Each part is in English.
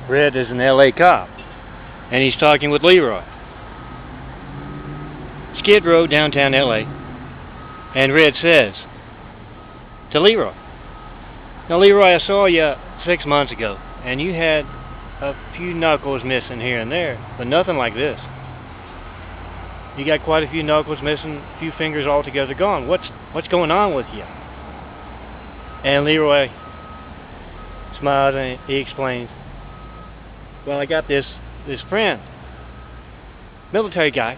Red is an LA cop, and he's talking with Leroy. Skid Row, downtown LA, and Red says to Leroy, "Now Leroy, I saw you 6 months ago, and you had a few knuckles missing here and there, but nothing like this. You got quite a few knuckles missing, a few fingers altogether gone. What's going on with you?" And Leroy smiles and he explains, "Well, I got this friend, military guy.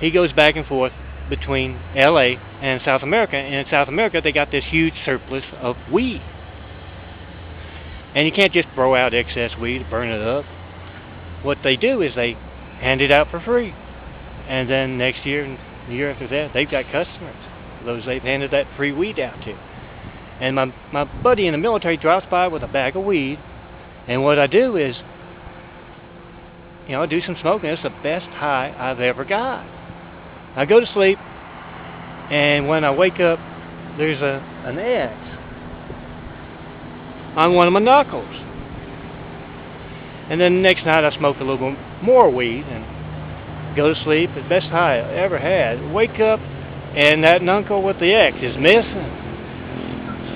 He goes back and forth between LA and South America, and in South America they got this huge surplus of weed. And you can't just throw out excess weed, burn it up. What they do is they hand it out for free. And then next year and the year after that, they've got customers, those they've handed that free weed out to. And my buddy in the military drops by with a bag of weed, and what I do is, I do some smoking. It's the best high I've ever got. I go to sleep, and when I wake up, there's an X on one of my knuckles. And then the next night I smoke a little bit more weed and go to sleep. The best high I ever had. Wake up, and that knuckle with the X is missing.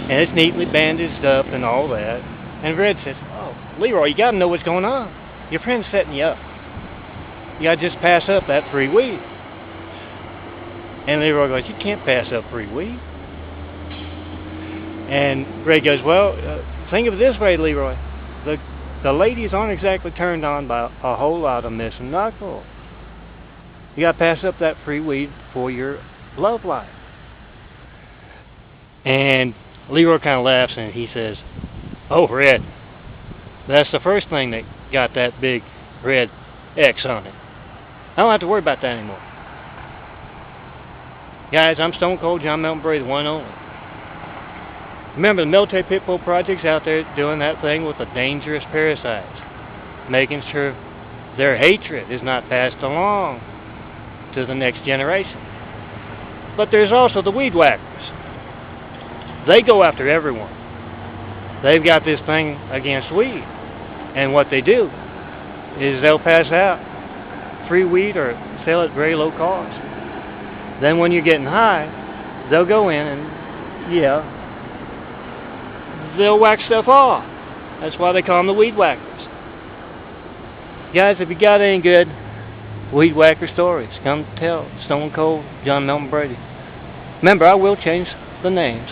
And it's neatly bandaged up and all that. And Red says, "Oh, Leroy, you got to know what's going on. Your friend's setting you up. You got to just pass up that free weed." And Leroy goes, "You can't pass up free weed." And Red goes, "Well, think of it this way, Leroy. The ladies aren't exactly turned on by a whole lot of missing knuckles. You got to pass up that free weed for your love life." And Leroy kind of laughs and he says, "Oh, Red, that's the first thing that got that big red X on it. I don't have to worry about that anymore. Guys, I'm Stone Cold John Melton Brady, the one and only. Remember, the military pit bull project's out there doing that thing with the dangerous parasites, making sure their hatred is not passed along to the next generation. But there's also the weed whackers. They go after everyone. They've got this thing against weed. And what they do is they'll pass out free weed or sell at very low cost. Then when you're getting high, they'll go in and, they'll whack stuff off. That's why they call them the weed whackers. Guys, if you got any good weed whacker stories, come tell Stone Cold John Melton Brady. Remember, I will change the names.